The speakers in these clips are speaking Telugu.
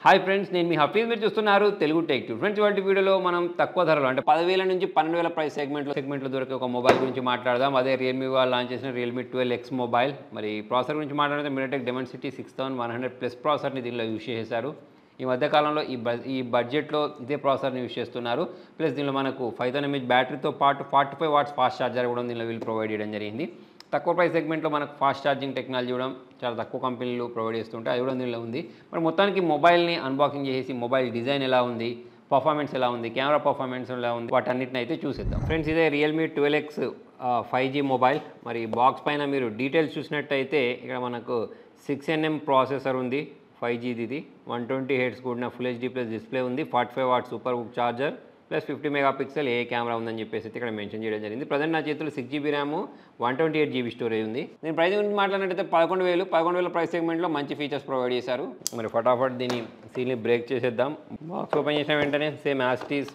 హాయ్ ఫ్రెండ్స్, నేను మీ హఫీజ్. మీరు చూస్తున్నారు తెలుగు టెక్ ట్యూబ్. ఫ్రెండ్స్, ఇవాళ వీడియోలో మనం తక్కువ ధరలో అంటే 10,000 నుంచి 12,000 ప్రైస్ సెగ్మెంట్లో దొరికే ఒక మొబైల్ గురించి మాట్లాడదాం. అదే రియల్మీ వాళ్ళు లాంచ్ చేసిన రియల్మీ 12X మొబైల్. మరి ప్రాసెసర్ గురించి మాట్లాడితే MediaTek Dimensity 6100 ప్లస్ ప్రాసెసర్ని దీనిలో యూజ్ చేశారు. ఈ మధ్యకాలంలో ఈ బడ్జెట్లో ఇదే ప్రాసెసర్ని యూజ్ చేస్తున్నారు. ప్లస్ దీనిలో మనకు 5000 mAh బ్యాటరీతో పాటు 45 వాట్స్ ఫాస్ట్ ఛార్జర్ కూడా దీనిలో వీళ్ళు ప్రొవైడ్ చేయడం జరిగింది. తక్కువ ప్రైస్ సెగ్మెంట్లో మనకు ఫాస్ట్ ఛార్జింగ్ టెక్నాలజీ కూడా చాలా తక్కువ కంపెనీలు ప్రొవైడ్ చేస్తుంటే అది కూడా దీనిలో ఉంది. మరి మొత్తానికి మొబైల్ని అన్బాక్సింగ్ చేసి మొబైల్ డిజైన్ ఎలా ఉంది, పర్ఫార్మెన్స్ ఎలా ఉంది, కెమెరా పర్ఫార్మెన్స్ ఎలా ఉంది, వాటన్నిటిని అయితే చూసేద్దాం. ఫ్రెండ్స్, ఇదే రియల్మీ 12X 5G మొబైల్. మరి బాక్స్ పైన మీరు డీటెయిల్స్ చూసినట్టయితే ఇక్కడ మనకు 6nm ప్రాసెసర్ ఉంది, 5Gది ఇది. 120 Hz కూడిన ఫుల్ హెచ్డీ ప్లస్ డిస్ప్లే ఉంది, 45 what super book charger plus 50 megapixel A camera ఉందని చెప్పేసి ఇక్కడ మెన్షన్ చేయడం జరిగింది. ప్రజెంట్ నా చేతుల్లో 6GB ర్యామ్ 128GB స్టోరేజ్ ఉంది. నేను ప్రైస్ గురించి మాట్లాడినట్టయితే 11,000 ప్రైస్ సెగ్మెంట్లో మంచి ఫీచర్స్ ప్రొవైడ్ చేశారు. మరి ఫటాఫట్ దీన్ని సీల్ని బ్రేక్ చేసేద్దాం. బాక్స్ ఓపెన్ చేసిన వెంటనే సేమ్ యాస్టీస్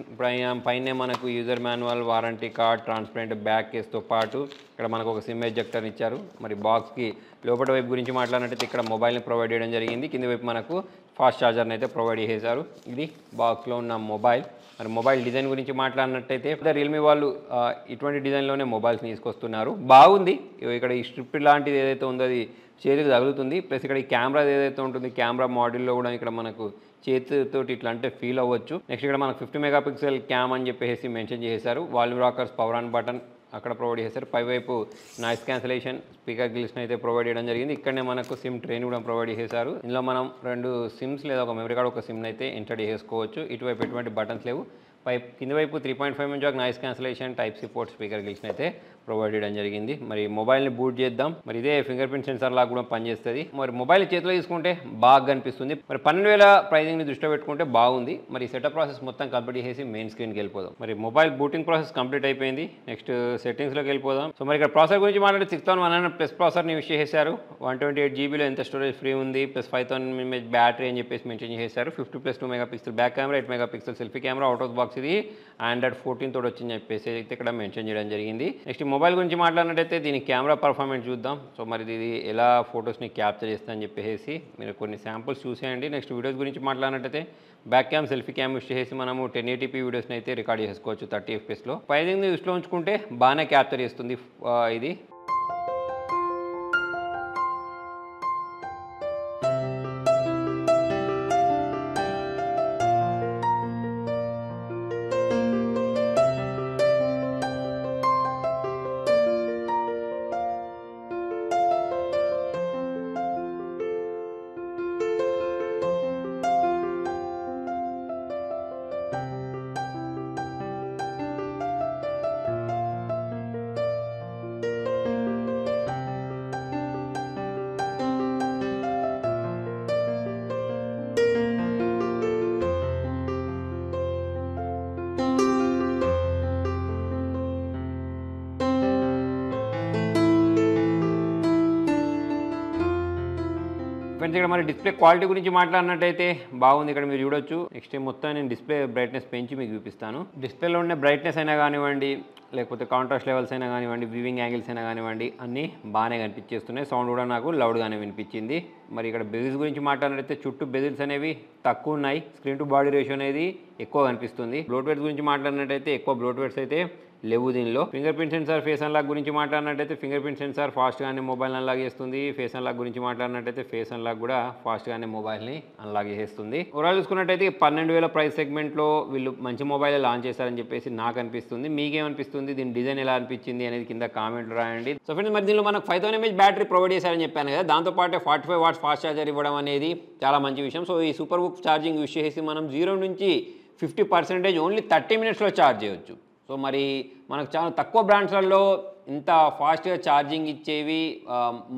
పైన మనకు user manual, warranty card, transparent back కేస్తో పాటు ఇక్కడ మనకు ఒక సిమ్ ఎజెక్టర్ ఇచ్చారు. మరి బాక్స్కి లోపల వైపు గురించి మాట్లాడినట్టయితే ఇక్కడ మొబైల్ని ప్రొవైడ్ చేయడం జరిగింది. కింది వైపు మనకు ఫాస్ట్ ఛార్జర్ని అయితే ప్రొవైడ్ చేశారు. ఇది బాక్స్లో ఉన్న మొబైల్. మరి మొబైల్ డిజైన్ గురించి మాట్లాడినట్టయితే రియల్మీ వాళ్ళు ఇటువంటి డిజైన్లోనే మొబైల్స్ని తీసుకొస్తున్నారు. బాగుంది. ఇక్కడ ఈ స్ట్రిప్ లాంటిది ఏదైతే ఉందో అది చేతికి తగులుతుంది. ప్లస్ ఇక్కడ ఈ కెమెరా ఏదైతే ఉంటుంది, కెమెరా మోడల్లో కూడా ఇక్కడ మనకు చేతితోటి ఇట్లా అంటే ఫీల్ అవ్వచ్చు. నెక్స్ట్ ఇక్కడ మనకు 50 మెగాపిక్సెల్ క్యామ్ అని చెప్పేసి మెన్షన్ చేశారు. Volume rockers, power on button అక్కడ ప్రొవైడ్ చేశారు. పైవైపు నాయిస్ క్యాన్సలేషన్, స్పీకర్ గ్లిస్ని అయితే ప్రొవైడ్ చేయడం జరిగింది. ఇక్కడనే మనకు సిమ్ ట్రైన్ కూడా ప్రొవైడ్ చేశారు. ఇందులో మనం 2 సిమ్స్ లేదా ఒక మెమరీ కార్డ్, ఒక సిమ్ని అయితే ఎంటర్ చేసుకోవచ్చు. ఇటువైపు ఎటువంటి బటన్స్ లేవు. కింది వైపు 3.5 inch noise cancellation, type C port, speaker గ్లిస్ని అయితే ప్రొవైడ్ చేయడం జరిగింది. మరి మొబైల్ని బూట్ చేద్దాం. మరి ఇదే ఫింగర్ ప్రింట్ సెన్సార్ లాగా కూడా పనిచేస్తుంది. మరి మొబైల్ చేతిలో తీసుకుంటే బాగా కనిపిస్తుంది. మరి 12,000 ప్రైజింగ్ని దృష్టిలో పెట్టుకుంటే బాగుంది. మరి సెటప్ ప్రాసెస్ మొత్తం కంప్లీట్ చేసి మెయిన్ స్క్రీన్కి వెళ్ళిపోదాం. మరి మొబైల్ బూటింగ్ ప్రాసెస్ కంప్లీట్ అయిపోయింది. నెక్స్ట్ సెట్టింగ్స్లోకి వెళ్ళిపోదాం. సో మరి ఇక్కడ ప్రాసెసర్ గురించి మాట్లాడితే 6100 ప్లస్ ప్రాసెసర్ని యూజ్ చేశారు. 128GBలో ఎంత స్టోరేజ్ ఫ్రీ ఉంది, ప్లస్ 5000 mAh బ్యాటరీ అని చెప్పేసి మెన్షన్ చేశారు. 50+2 megapixel back camera, 8 megapixel selfie camera, out of box ఇది Android 14 తోటి వచ్చిందని చెప్పేసి అయితే ఇక్కడ మెన్షన్ చేయడం జరిగింది. నెక్స్ట్ మొబైల్ గురించి మాట్లాడినట్టయితే దీని కెమెరా పర్ఫార్మెన్స్ చూద్దాం. సో మరి ఇది ఎలా ఫొటోస్ని క్యాప్చర్ చేస్తుందని చెప్పేసి మీరు కొన్ని శాంపుల్స్ చూసేయండి. నెక్స్ట్ వీడియోస్ గురించి మాట్లాడినట్టయితే back cam, selfie cam use చేసి మనము 1080p వీడియోస్ని అయితే రికార్డ్ చేసుకోవచ్చు 30 FPS. ప్రైజింగ్ని దృష్టిలో ఉంచుకుంటే బాగానే క్యాప్చర్ చేస్తుంది ఇది. ఫ్రెండ్స్, ఇక్కడ మరి డిస్ప్లే క్వాలిటీ గురించి మాట్లాడినట్టయితే బాగుంది. ఇక్కడ మీరు చూడొచ్చు. నెక్స్ట్ మొత్తం నేను డిస్ప్లే బ్రైట్నెస్ పెంచి మీకు చూపిస్తాను. డిస్ప్లేలో ఉండే బ్రైట్నెస్ అయినా కానివ్వండి, లేకపోతే కాంట్రాస్ట్ లెవెల్స్ అయినా కానివ్వండి, వ్యూవింగ్ యాంగిల్స్ అయినా కానివ్వండి, అన్నీ బాగానే కనిపించేస్తున్నాయి. సౌండ్ కూడా నాకు లౌడ్గానే వినిపించింది. మరి ఇక్కడ బెజిల్స్ గురించి మాట్లాడినట్టయితే చుట్టూ బెజిల్స్ అనేవి తక్కువ ఉన్నాయి. స్క్రీన్ టు బాడీ రేషియో అనేది ఎక్కువ కనిపిస్తుంది. బ్లోట్వేర్స్ గురించి మాట్లాడినట్టయితే ఎక్కువ బ్లోట్వేర్స్ అయితే లేవు దీనిలో. Fingerprint sensor, face unlock గురించి మాట్లాడినట్టయితే ఫింగర్ ప్రింట్ సెన్సార్ ఫాస్ట్గానే మొబైల్ అన్లాక్ చేస్తుంది. ఫేస్ అన్లాక్ గురించి మాట్లాడినట్టయితే ఫేస్ అన్లాక్ కూడా ఫాస్ట్గానే మొబైల్ని అన్లాక్ చేస్తుంది. ఓవరాల్ చూసుకున్నట్టయితే 12,000 ప్రైస్ సెగ్మెంట్లో వీళ్ళు మంచి మొబైల్ లాంచ్ చేశారని చెప్పేసి నాకు అనిపిస్తుంది. మీకేమనిపిస్తుంది? దీని డిజైన్ ఎలా అనిపించింది అనేది కింద కామెంట్లు రాయండి. సో ఫ్రెండ్స్, మరి దీనిలో మనకు 5000 mAh బ్యాటరీ ప్రొవైడ్ చేశారని చెప్పాను కదా, దాంతోపాటు 45 వాట్స్ ఫాస్ట్ ఛార్జర్ ఇవ్వడం అనేది చాలా మంచి విషయం. సో ఈ సూపర్ బుక్ ఛార్జింగ్ యూస్ చేసి మనం 0 నుంచి 50% ఓన్లీ 30 minutesలో ఛార్జ్ చేయొచ్చు. సో మరి మనకు చాలా తక్కువ బ్రాండ్స్లలో ఇంత ఫాస్ట్గా ఛార్జింగ్ ఇచ్చేవి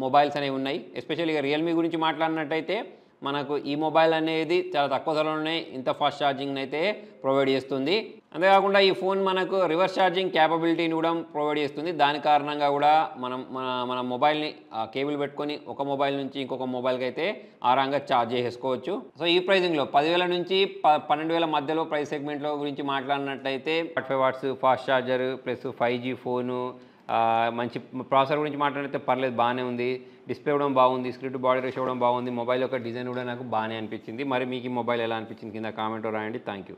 మొబైల్స్ అనేవి ఉన్నాయి. ఎస్పెషల్గా రియల్మీ గురించి మాట్లాడినట్టయితే మనకు ఈ మొబైల్ అనేది చాలా తక్కువ ధరలోనే ఇంత ఫాస్ట్ ఛార్జింగ్ అయితే ప్రొవైడ్ చేస్తుంది. అంతేకాకుండా ఈ ఫోన్ మనకు రివర్స్ ఛార్జింగ్ క్యాపబిలిటీని కూడా ప్రొవైడ్ చేస్తుంది. దాని కారణంగా కూడా మన మొబైల్ని కేబుల్ పెట్టుకొని ఒక మొబైల్ నుంచి ఇంకొక మొబైల్కి అయితే ఆరాంగా ఛార్జ్ చేసుకోవచ్చు. సో ఈ ప్రైజింగ్లో 10,000 నుంచి 12,000 మధ్యలో ప్రైస్ సెగ్మెంట్లో గురించి మాట్లాడినట్టయితే 45 watts fast charger plus 5G phone, మంచి ప్రాసెసర్ గురించి మాట్లాడితే పర్లేదు, బాగానే ఉంది. డిస్ప్లే కూడా బాగుంది, స్క్రీన్ టు బాడీ రేషియో కూడా బాగుంది, మొబైల్ యొక్క డిజైన్ కూడా నాకు బాగానే అనిపించింది. మరి మీకు ఈ మొబైల్ ఎలా అనిపించింది కింద కామెంట్లో రాయండి. Thank you.